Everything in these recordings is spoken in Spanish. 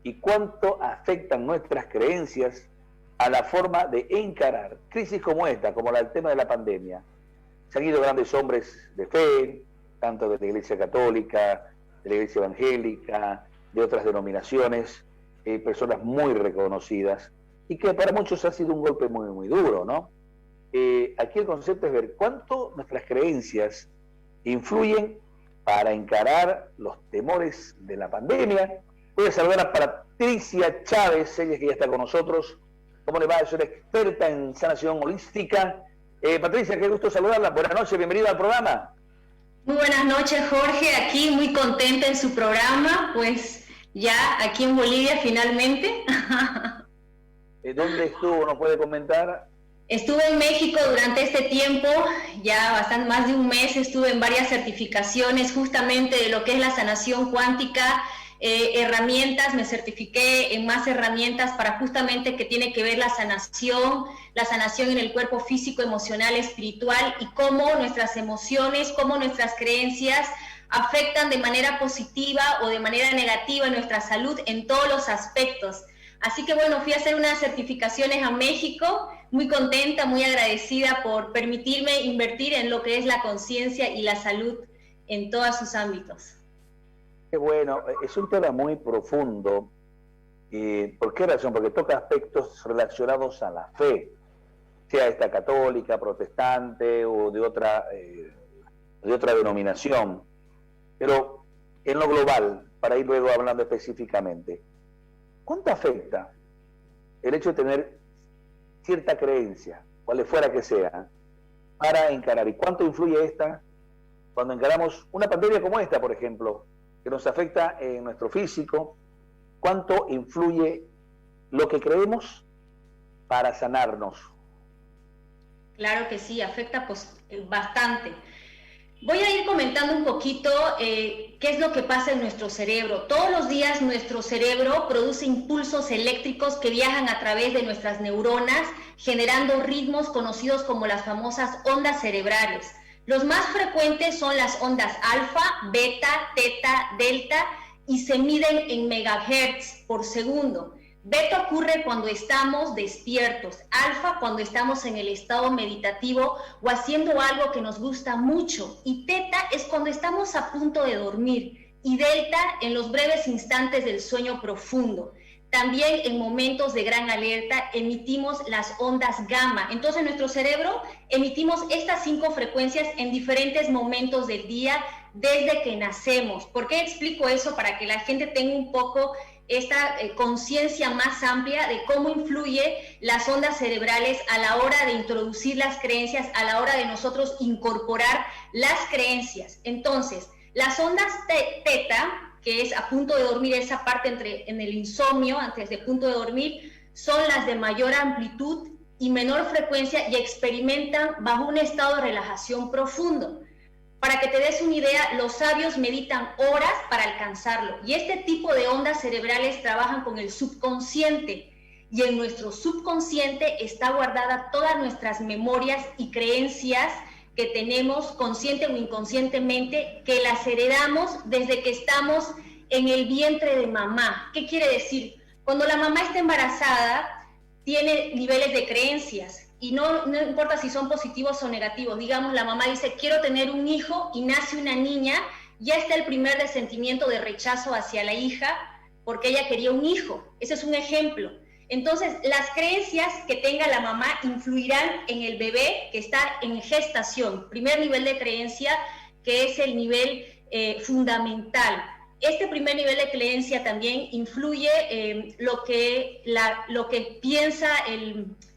y cuánto afectan nuestras creencias a la forma de encarar crisis como esta, como el tema de la pandemia. Se han ido grandes hombres de fe, tanto de la Iglesia Católica, de la Iglesia Evangélica, de otras denominaciones, personas muy reconocidas, y que para muchos ha sido un golpe muy, muy duro, ¿no? Aquí el concepto es ver cuánto nuestras creencias influyen para encarar los temores de la pandemia. Voy a saludar a Patricia Chávez, ella que ya está con nosotros. ¿Cómo le va? Es una experta en sanación holística. Patricia, qué gusto saludarla. Buenas noches, bienvenida al programa. Muy buenas noches, Jorge. Aquí muy contenta en su programa, pues ya aquí en Bolivia finalmente. ¿Dónde estuvo? ¿Nos puede comentar? Estuve en México durante este tiempo, ya bastante más de un mes. Estuve en varias certificaciones justamente de lo que es la sanación cuántica, herramientas, me certifiqué en más herramientas para justamente que tiene que ver la sanación en el cuerpo físico, emocional, espiritual, y cómo nuestras emociones, cómo nuestras creencias afectan de manera positiva o de manera negativa nuestra salud en todos los aspectos. Así que bueno, fui a hacer unas certificaciones a México, muy contenta, muy agradecida por permitirme invertir en lo que es la conciencia y la salud en todos sus ámbitos. Qué bueno, es un tema muy profundo. ¿Por qué razón? Porque toca aspectos relacionados a la fe, sea esta católica, protestante o de otra denominación. Pero en lo global, para ir luego hablando específicamente, ¿cuánto afecta el hecho de tener cierta creencia, cual fuera que sea, para encarar? ¿Y cuánto influye esta cuando encaramos una pandemia como esta, por ejemplo, que nos afecta en nuestro físico? ¿Cuánto influye lo que creemos para sanarnos? Claro que sí, afecta pues bastante. Voy a ir comentando un poquito qué es lo que pasa en nuestro cerebro. Todos los días nuestro cerebro produce impulsos eléctricos que viajan a través de nuestras neuronas, generando ritmos conocidos como las famosas ondas cerebrales. Los más frecuentes son las ondas alfa, beta, teta, delta, y se miden en megahertz por segundo. Beta ocurre cuando estamos despiertos, alfa cuando estamos en el estado meditativo o haciendo algo que nos gusta mucho, y teta es cuando estamos a punto de dormir, y delta en los breves instantes del sueño profundo. También en momentos de gran alerta emitimos las ondas gamma. Entonces en nuestro cerebro emitimos estas 5 frecuencias en diferentes momentos del día desde que nacemos. ¿Por qué explico eso? Para que la gente tenga un poco esta conciencia más amplia de cómo influye las ondas cerebrales a la hora de introducir las creencias, a la hora de nosotros incorporar las creencias. Entonces, las ondas teta, que es a punto de dormir, esa parte en el insomnio, antes de punto de dormir, son las de mayor amplitud y menor frecuencia y experimentan bajo un estado de relajación profundo. Para que te des una idea, los sabios meditan horas para alcanzarlo, y este tipo de ondas cerebrales trabajan con el subconsciente, y en nuestro subconsciente está guardada todas nuestras memorias y creencias que tenemos consciente o inconscientemente, que las heredamos desde que estamos en el vientre de mamá. ¿Qué quiere decir? Cuando la mamá está embarazada, tiene niveles de creencias, y no importa si son positivos o negativos. Digamos, la mamá dice, quiero tener un hijo, y nace una niña, ya está el primer sentimiento de rechazo hacia la hija, porque ella quería un hijo. Ese es un ejemplo. Entonces, las creencias que tenga la mamá influirán en el bebé que está en gestación. Primer nivel de creencia, que es el nivel fundamental. Este primer nivel de creencia también influye lo que piensa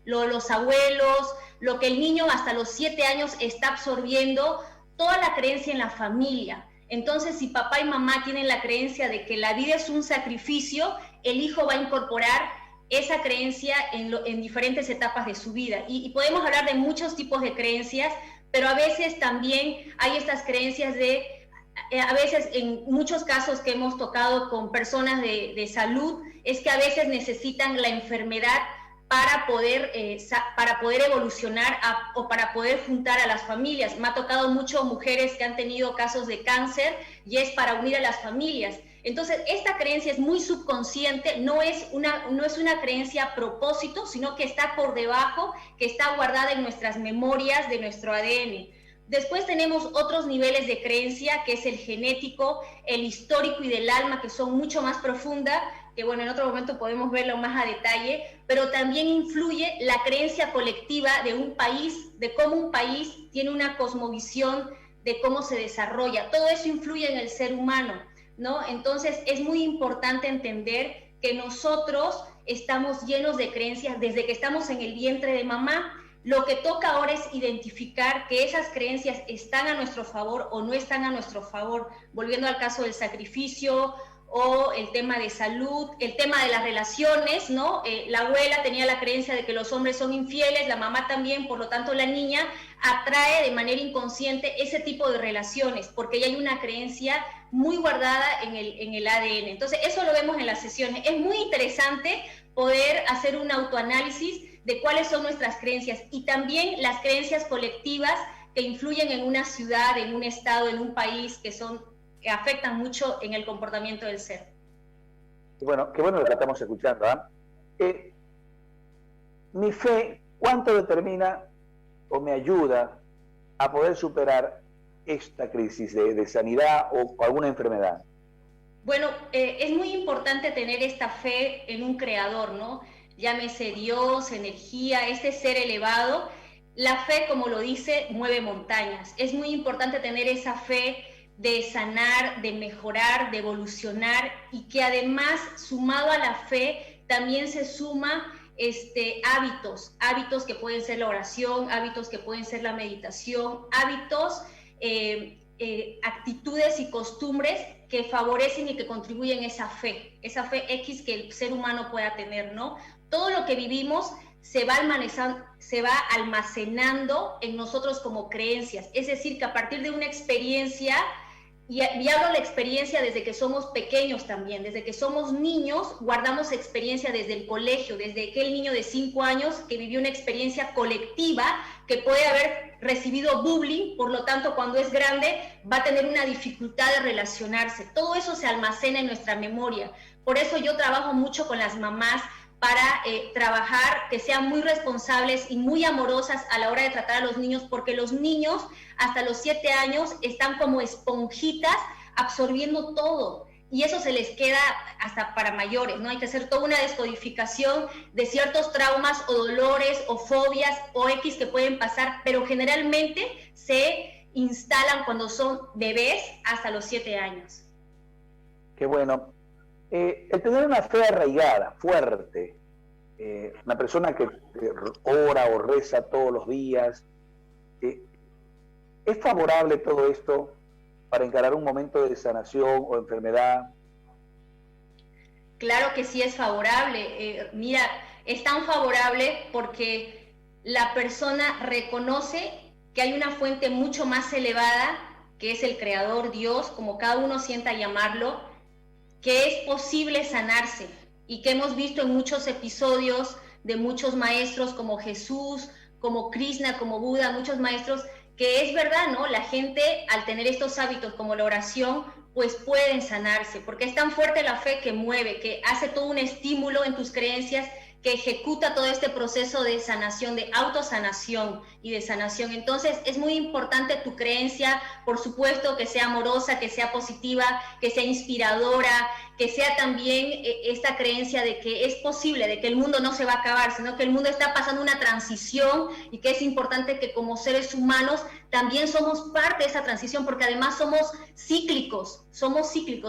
los abuelos, lo que el niño hasta los 7 años está absorbiendo, toda la creencia en la familia. Entonces, si papá y mamá tienen la creencia de que la vida es un sacrificio, el hijo va a incorporar esa creencia en diferentes etapas de su vida. Y podemos hablar de muchos tipos de creencias, pero a veces también hay estas creencias a veces en muchos casos que hemos tocado con personas de salud, es que a veces necesitan la enfermedad para poder evolucionar o para poder juntar a las familias. Me ha tocado mucho mujeres que han tenido casos de cáncer, y es para unir a las familias. Entonces, esta creencia es muy subconsciente, no es una creencia a propósito, sino que está por debajo, que está guardada en nuestras memorias de nuestro ADN. Después tenemos otros niveles de creencia, que es el genético, el histórico y del alma, que son mucho más profundas, que bueno, en otro momento podemos verlo más a detalle, pero también influye la creencia colectiva de un país, de cómo un país tiene una cosmovisión, de cómo se desarrolla. Todo eso influye en el ser humano, ¿no? Entonces es muy importante entender que nosotros estamos llenos de creencias desde que estamos en el vientre de mamá. Lo que toca ahora es identificar que esas creencias están a nuestro favor o no están a nuestro favor, volviendo al caso del sacrificio o el tema de salud, el tema de las relaciones, ¿no? La abuela tenía la creencia de que los hombres son infieles, la mamá también, por lo tanto la niña atrae de manera inconsciente ese tipo de relaciones, porque ya hay una creencia muy guardada en el ADN. Entonces, eso lo vemos en las sesiones. Es muy interesante poder hacer un autoanálisis de cuáles son nuestras creencias y también las creencias colectivas que influyen en una ciudad, en un estado, en un país, que afectan mucho en el comportamiento del ser. Bueno, qué bueno lo que estamos escuchando, ¿eh? Mi fe, ¿cuánto determina o me ayuda a poder superar esta crisis de sanidad o alguna enfermedad? Bueno, es muy importante tener esta fe en un creador, ¿no? Llámese Dios, energía, este ser elevado. La fe, como lo dice, mueve montañas. Es muy importante tener esa fe de sanar, de mejorar, de evolucionar, y que además, sumado a la fe, también se suma hábitos que pueden ser la oración, hábitos que pueden ser la meditación, hábitos, actitudes y costumbres que favorecen y que contribuyen a esa fe X que el ser humano pueda tener, ¿no? Todo lo que vivimos se va almacenando en nosotros como creencias, es decir, que a partir de una experiencia, y hablo de la experiencia desde que somos pequeños también, desde que somos niños, guardamos experiencia desde el colegio, desde aquel niño de 5 años que vivió una experiencia colectiva, que puede haber recibido bullying, por lo tanto, cuando es grande, va a tener una dificultad de relacionarse. Todo eso se almacena en nuestra memoria. Por eso yo trabajo mucho con las mamás, para trabajar, que sean muy responsables y muy amorosas a la hora de tratar a los niños, porque los niños hasta los 7 años están como esponjitas absorbiendo todo, y eso se les queda hasta para mayores, ¿no? Hay que hacer toda una descodificación de ciertos traumas o dolores o fobias o X que pueden pasar, pero generalmente se instalan cuando son bebés hasta los 7 años. Qué bueno. El tener una fe arraigada, fuerte, una persona que ora o reza todos los días, ¿es favorable todo esto para encarar un momento de sanación o enfermedad? Claro que sí es favorable. Mira, es tan favorable porque la persona reconoce que hay una fuente mucho más elevada, que es el Creador, Dios, como cada uno sienta llamarlo, que es posible sanarse, y que hemos visto en muchos episodios de muchos maestros como Jesús, como Krishna, como Buda, muchos maestros, que es verdad, ¿no? La gente, al tener estos hábitos como la oración, pues pueden sanarse, porque es tan fuerte la fe que mueve, que hace todo un estímulo en tus creencias, que ejecuta todo este proceso de sanación, de autosanación y de sanación. Entonces es muy importante tu creencia, por supuesto, que sea amorosa, que sea positiva, que sea inspiradora, que sea también esta creencia de que es posible, de que el mundo no se va a acabar, sino que el mundo está pasando una transición, y que es importante que como seres humanos también somos parte de esa transición, porque además somos cíclicos,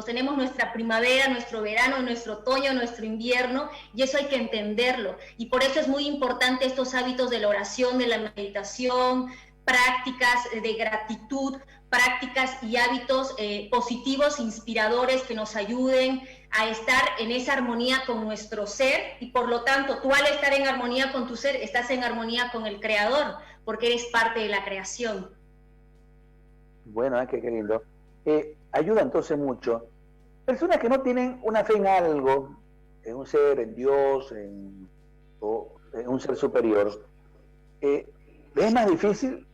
tenemos nuestra primavera, nuestro verano, nuestro otoño, nuestro invierno, y eso hay que entenderlo. Y por eso es muy importante estos hábitos de la oración, de la meditación, prácticas de gratitud, prácticas y hábitos positivos, inspiradores, que nos ayuden a estar en esa armonía con nuestro ser, y por lo tanto, tú al estar en armonía con tu ser, estás en armonía con el Creador, porque eres parte de la creación. Bueno, qué lindo. Ayuda entonces mucho. Personas que no tienen una fe en algo, en un ser, en Dios, o en un ser superior, ¿es más difícil?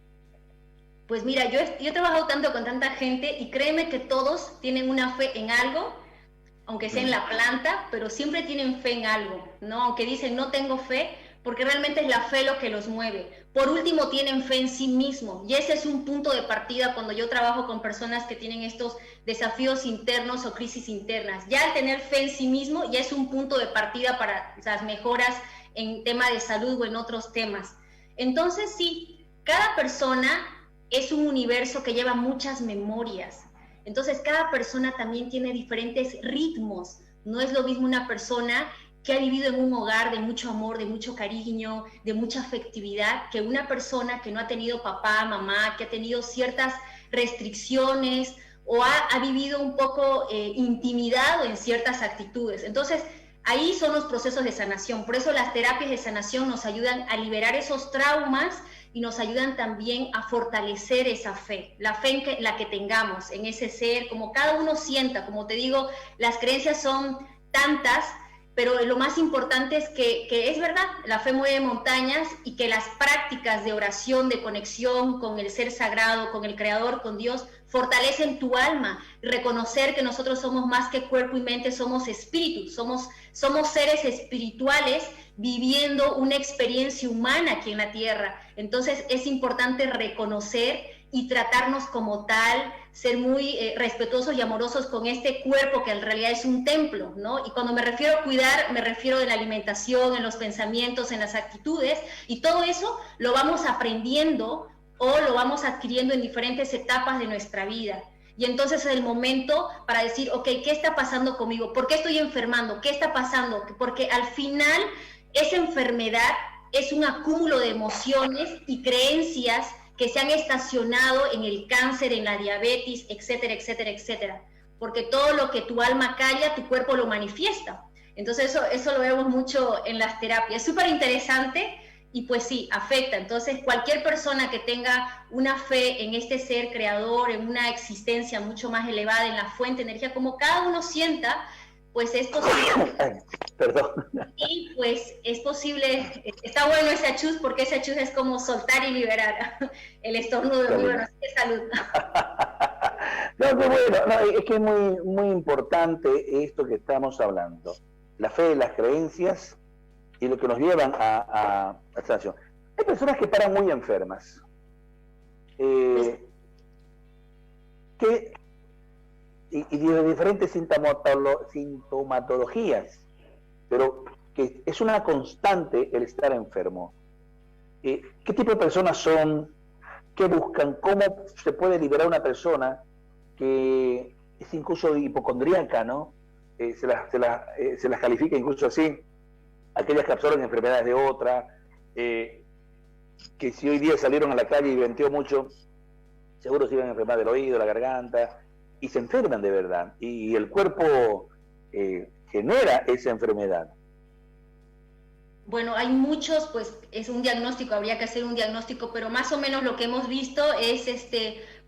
Pues mira, yo he trabajado tanto con tanta gente, y créeme que todos tienen una fe en algo, aunque sea en la planta, pero siempre tienen fe en algo, ¿no? Aunque dicen no tengo fe, porque realmente es la fe lo que los mueve. Por último, tienen fe en sí mismos, y ese es un punto de partida cuando yo trabajo con personas que tienen estos desafíos internos o crisis internas. Ya al tener fe en sí mismo, ya es un punto de partida para las mejoras en tema de salud o en otros temas. Entonces, sí, cada persona es un universo que lleva muchas memorias. Entonces, cada persona también tiene diferentes ritmos. No es lo mismo una persona que ha vivido en un hogar de mucho amor, de mucho cariño, de mucha afectividad, que una persona que no ha tenido papá, mamá, que ha tenido ciertas restricciones o ha vivido un poco intimidado en ciertas actitudes. Entonces, ahí son los procesos de sanación. Por eso las terapias de sanación nos ayudan a liberar esos traumas y nos ayudan también a fortalecer esa fe, la fe en la que tengamos, en ese ser, como cada uno sienta. Como te digo, las creencias son tantas, pero lo más importante es que es verdad, la fe mueve montañas, y que las prácticas de oración, de conexión con el ser sagrado, con el Creador, con Dios, fortalecen tu alma. Reconocer que nosotros somos más que cuerpo y mente, somos espíritus, somos seres espirituales viviendo una experiencia humana aquí en la tierra. Entonces es importante reconocer y tratarnos como tal, ser muy respetuosos y amorosos con este cuerpo que en realidad es un templo, ¿no? Y cuando me refiero a cuidar, me refiero en la alimentación, en los pensamientos, en las actitudes, y todo eso lo vamos aprendiendo o lo vamos adquiriendo en diferentes etapas de nuestra vida. Y entonces es el momento para decir, ok, ¿qué está pasando conmigo? ¿Por qué estoy enfermando? ¿Qué está pasando? Porque al final esa enfermedad es un acúmulo de emociones y creencias que se han estacionado en el cáncer, en la diabetes, etcétera, etcétera, etcétera. Porque todo lo que tu alma calla, tu cuerpo lo manifiesta. Entonces eso lo vemos mucho en las terapias. Es súper interesante y pues sí, afecta. Entonces cualquier persona que tenga una fe en este ser creador, en una existencia mucho más elevada, en la fuente de energía, como cada uno sienta, pues es posible. Perdón. Y pues es posible, está bueno ese achus, porque ese achus es como soltar y liberar el estornudo. Muy bueno, así que salud. No, qué bueno, no, es que es muy, muy importante esto que estamos hablando. La fe, las creencias y lo que nos llevan a la sanación. Hay personas que paran muy enfermas. Y de diferentes sintomatologías, pero que es una constante el estar enfermo. ¿Qué tipo de personas son? ¿Qué buscan? ¿Cómo se puede liberar una persona que es incluso hipocondríaca, ¿no? Se las califica incluso así, aquellas que absorben enfermedades de otra, que si hoy día salieron a la calle y venteó mucho, seguro se iban a enfermar del oído, la garganta, y se enferman de verdad, y el cuerpo genera esa enfermedad. Bueno, hay muchos, pues es un diagnóstico, habría que hacer un diagnóstico, pero más o menos lo que hemos visto es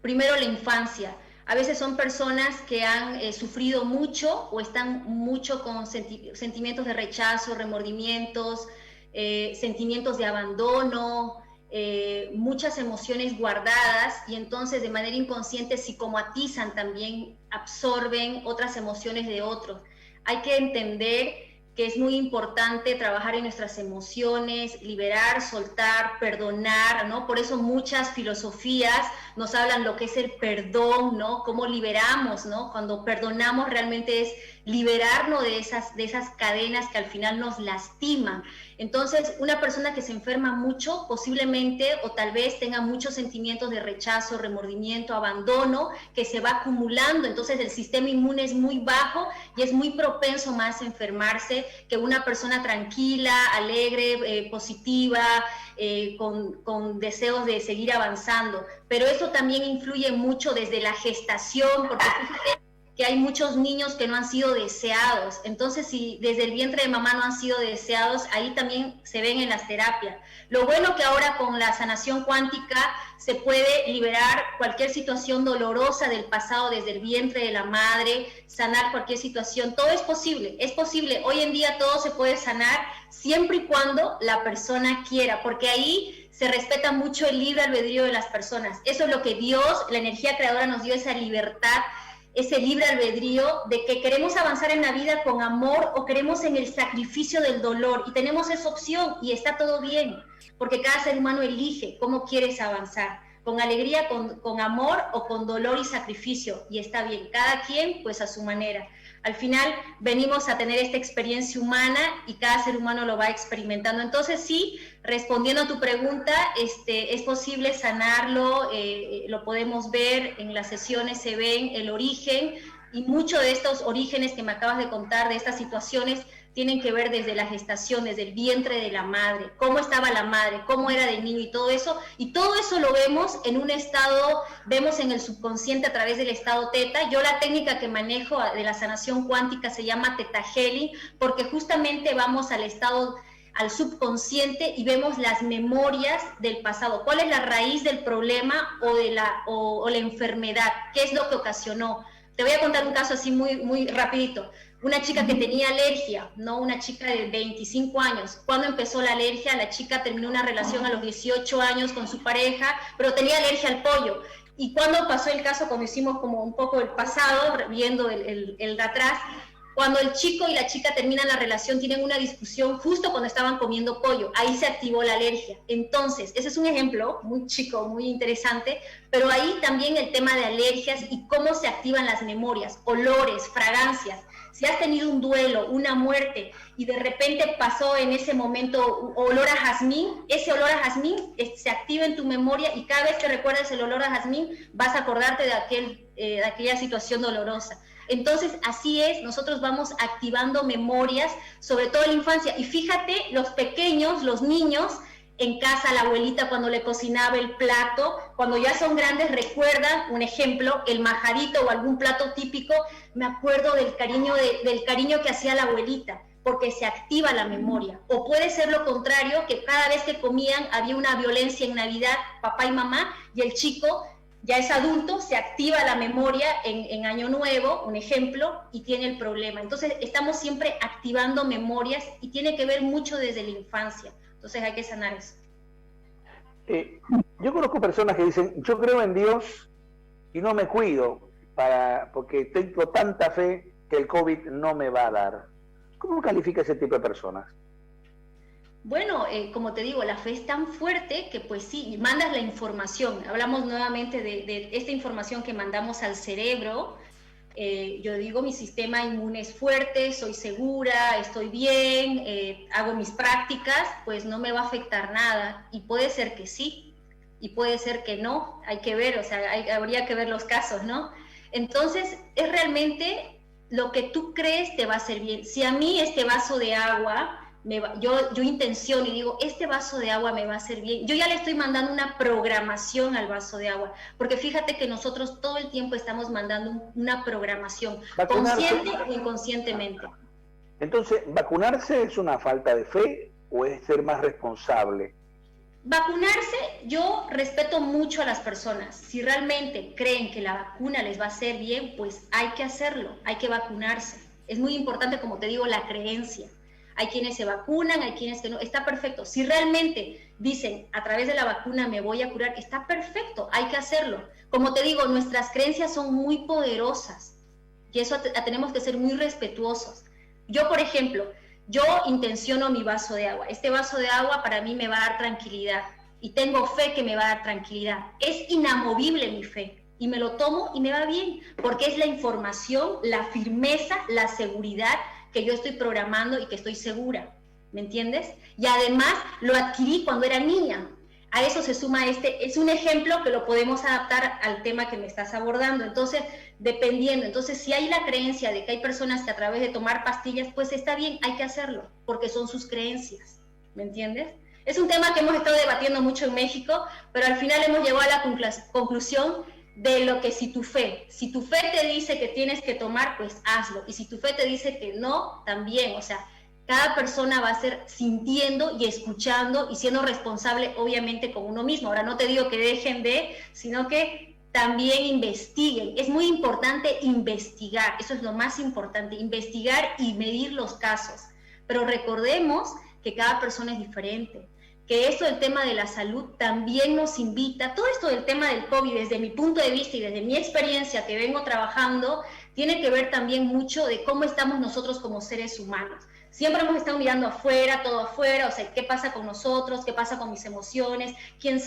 primero la infancia. A veces son personas que han sufrido mucho o están mucho con sentimientos de rechazo, remordimientos, sentimientos de abandono, muchas emociones guardadas, y entonces de manera inconsciente psicomatizan también, absorben otras emociones de otros. Hay que entender que es muy importante trabajar en nuestras emociones, liberar, soltar, perdonar, ¿no? Por eso muchas filosofías nos hablan lo que es el perdón, ¿no? Cómo liberamos, ¿no? Cuando perdonamos realmente es liberarnos de esas cadenas que al final nos lastiman. Entonces, una persona que se enferma mucho, posiblemente o tal vez tenga muchos sentimientos de rechazo, remordimiento, abandono, que se va acumulando. Entonces, el sistema inmune es muy bajo y es muy propenso más a enfermarse que una persona tranquila, alegre, positiva, con deseos de seguir avanzando. Pero eso también influye mucho desde la gestación, porque fíjate que hay muchos niños que no han sido deseados. Entonces, si desde el vientre de mamá no han sido deseados, ahí también se ven en las terapias. Lo bueno que ahora con la sanación cuántica se puede liberar cualquier situación dolorosa del pasado desde el vientre de la madre, sanar cualquier situación. Todo es posible, es posible. Hoy en día todo se puede sanar siempre y cuando la persona quiera, porque ahí se respeta mucho el libre albedrío de las personas. Eso es lo que Dios, la energía creadora, nos dio, esa libertad ese libre albedrío de que queremos avanzar en la vida con amor o queremos en el sacrificio del dolor, y tenemos esa opción y está todo bien, porque cada ser humano elige cómo quieres avanzar, con alegría, con amor o con dolor y sacrificio, y está bien, cada quien pues a su manera. Al final venimos a tener esta experiencia humana y cada ser humano lo va experimentando. Entonces sí, respondiendo a tu pregunta, es posible sanarlo, lo podemos ver, en las sesiones se ven el origen, y muchos de estos orígenes que me acabas de contar, de estas situaciones, tienen que ver desde la gestación, desde el vientre de la madre, cómo estaba la madre, cómo era de niño y todo eso lo vemos en un estado, vemos en el subconsciente a través del estado teta. Yo la técnica que manejo de la sanación cuántica se llama Theta Healing, porque justamente vamos al estado, al subconsciente, y vemos las memorias del pasado, cuál es la raíz del problema o la enfermedad, qué es lo que ocasionó. Te voy a contar un caso así muy rapidito. Una chica que tenía alergia, ¿no? Una chica de 25 años. ¿Cuándo empezó la alergia? La chica terminó una relación a los 18 años con su pareja, pero tenía alergia al pollo. ¿Y cuándo pasó el caso? Cuando hicimos como un poco el pasado, viendo el de atrás, cuando el chico y la chica terminan la relación, tienen una discusión justo cuando estaban comiendo pollo. Ahí se activó la alergia. Entonces, ese es un ejemplo muy chico, muy interesante, pero ahí también el tema de alergias y cómo se activan las memorias, olores, fragancias. Si has tenido un duelo, una muerte, y de repente pasó en ese momento olor a jazmín, ese olor a jazmín se activa en tu memoria, y cada vez que recuerdas el olor a jazmín, vas a acordarte de aquella situación dolorosa. Entonces, así es, nosotros vamos activando memorias, sobre todo en la infancia. Y fíjate, los pequeños, los niños, en casa la abuelita cuando le cocinaba el plato, cuando ya son grandes recuerdan, un ejemplo, el majadito o algún plato típico, me acuerdo del cariño que hacía la abuelita, porque se activa la memoria. O puede ser lo contrario, que cada vez que comían había una violencia en Navidad, papá y mamá, y el chico ya es adulto, se activa la memoria en Año Nuevo, un ejemplo, y tiene el problema. Entonces estamos siempre activando memorias y tiene que ver mucho desde la infancia. Entonces hay que sanar eso. Yo conozco personas que dicen, yo creo en Dios y no me cuido porque tengo tanta fe que el COVID no me va a dar. ¿Cómo califica ese tipo de personas? Bueno, como te digo, la fe es tan fuerte que pues sí, mandas la información. Hablamos nuevamente de esta información que mandamos al cerebro. Yo digo, mi sistema inmune es fuerte, soy segura, estoy bien, hago mis prácticas, pues no me va a afectar nada. Y puede ser que sí, y puede ser que no, hay que ver, o sea, habría que ver los casos, ¿no? Entonces, es realmente lo que tú crees te va a hacer bien. Si a mí este vaso de agua, yo intenciono y digo, este vaso de agua me va a hacer bien, yo ya le estoy mandando una programación al vaso de agua, porque fíjate que nosotros todo el tiempo estamos mandando una programación, consciente o inconscientemente. Entonces, ¿vacunarse es una falta de fe o es ser más responsable? Vacunarse, yo respeto mucho a las personas. Si realmente creen que la vacuna les va a hacer bien, pues hay que hacerlo, hay que vacunarse. Es muy importante, como te digo, la creencia. Hay quienes se vacunan, hay quienes que no, está perfecto. Si realmente dicen, a través de la vacuna me voy a curar, está perfecto, hay que hacerlo. Como te digo, nuestras creencias son muy poderosas y eso tenemos que ser muy respetuosos. Yo, por ejemplo, yo intenciono mi vaso de agua. Este vaso de agua para mí me va a dar tranquilidad y tengo fe que me va a dar tranquilidad. Es inamovible mi fe y me lo tomo y me va bien, porque es la información, la firmeza, la seguridad que yo estoy programando y que estoy segura, ¿me entiendes? Y además lo adquirí cuando era niña. A eso se suma es un ejemplo que lo podemos adaptar al tema que me estás abordando. Entonces, dependiendo, entonces si hay la creencia de que hay personas que a través de tomar pastillas, pues está bien, hay que hacerlo, porque son sus creencias, ¿me entiendes? Es un tema que hemos estado debatiendo mucho en México, pero al final hemos llegado a la conclusión de lo que si tu fe te dice que tienes que tomar, pues hazlo, y si tu fe te dice que no, también, o sea, cada persona va a ser sintiendo y escuchando y siendo responsable, obviamente, con uno mismo. Ahora, no te digo que dejen sino que también investiguen. Es muy importante investigar, eso es lo más importante, investigar y medir los casos. Pero recordemos que cada persona es diferente. que esto del tema de la salud también nos invita, todo esto del tema del COVID, desde mi punto de vista y desde mi experiencia que vengo trabajando, tiene que ver también mucho de cómo estamos nosotros como seres humanos. Siempre hemos estado mirando afuera, todo afuera, o sea, ¿qué pasa con nosotros? ¿Qué pasa con mis emociones? ¿Quién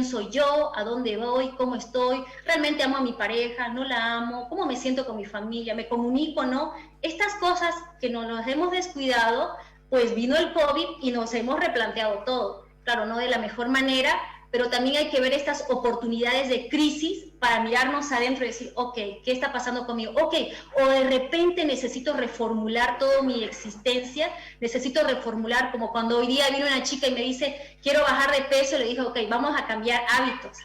soy yo? ¿A dónde voy? ¿Cómo estoy? ¿Realmente amo a mi pareja? ¿No la amo? ¿Cómo me siento con mi familia? ¿Me comunico? ¿No? Estas cosas que nos hemos descuidado, pues vino el COVID y nos hemos replanteado todo. Claro, no de la mejor manera, pero también hay que ver estas oportunidades de crisis para mirarnos adentro y decir, ok, ¿qué está pasando conmigo? Ok, o de repente necesito reformular toda mi existencia, necesito reformular, como cuando hoy día vino una chica y me dice, quiero bajar de peso, le dije, ok, vamos a cambiar hábitos.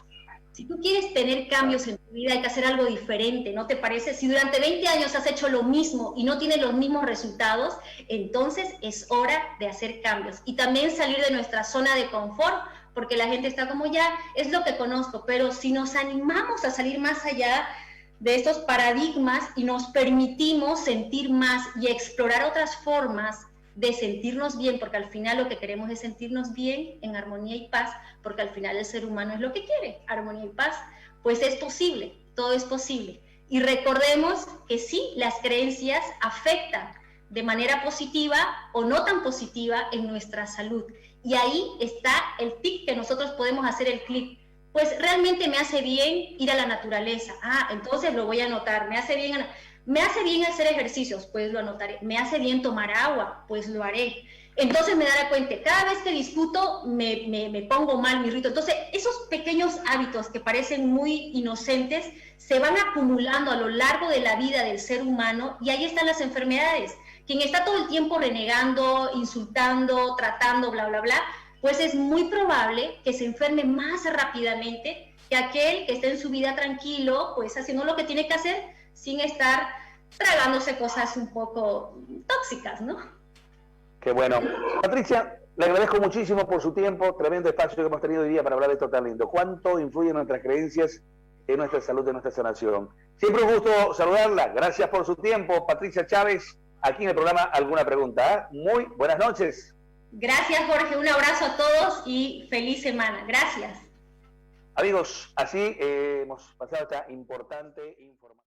Si tú quieres tener cambios en tu vida, hay que hacer algo diferente, ¿no te parece? Si durante 20 años has hecho lo mismo y no tienes los mismos resultados, entonces es hora de hacer cambios. Y también salir de nuestra zona de confort, porque la gente está como ya, es lo que conozco, pero si nos animamos a salir más allá de estos paradigmas y nos permitimos sentir más y explorar otras formas de sentirnos bien, porque al final lo que queremos es sentirnos bien, en armonía y paz, porque al final el ser humano es lo que quiere, armonía y paz, pues es posible, todo es posible. Y recordemos que sí, las creencias afectan de manera positiva o no tan positiva en nuestra salud. Y ahí está el tip que nosotros podemos hacer el clic. Pues realmente me hace bien ir a la naturaleza. Ah, entonces lo voy a anotar. Me hace bien hacer ejercicios, pues lo anotaré. Me hace bien tomar agua, pues lo haré. Entonces me daré cuenta, cada vez que discuto me pongo mal, me irrito. Entonces esos pequeños hábitos que parecen muy inocentes se van acumulando a lo largo de la vida del ser humano y ahí están las enfermedades. Quien está todo el tiempo renegando, insultando, tratando, bla, bla, bla, pues es muy probable que se enferme más rápidamente que aquel que esté en su vida tranquilo, pues haciendo lo que tiene que hacer sin estar tragándose cosas un poco tóxicas, ¿no? Qué bueno. Patricia, le agradezco muchísimo por su tiempo, tremendo espacio que hemos tenido hoy día para hablar de esto tan lindo. ¿Cuánto influyen nuestras creencias en nuestra salud, en nuestra sanación? Siempre un gusto saludarla. Gracias por su tiempo, Patricia Chávez. Aquí en el programa Alguna Pregunta. Muy buenas noches. Gracias, Jorge. Un abrazo a todos y feliz semana. Gracias. Amigos, así hemos pasado esta importante información.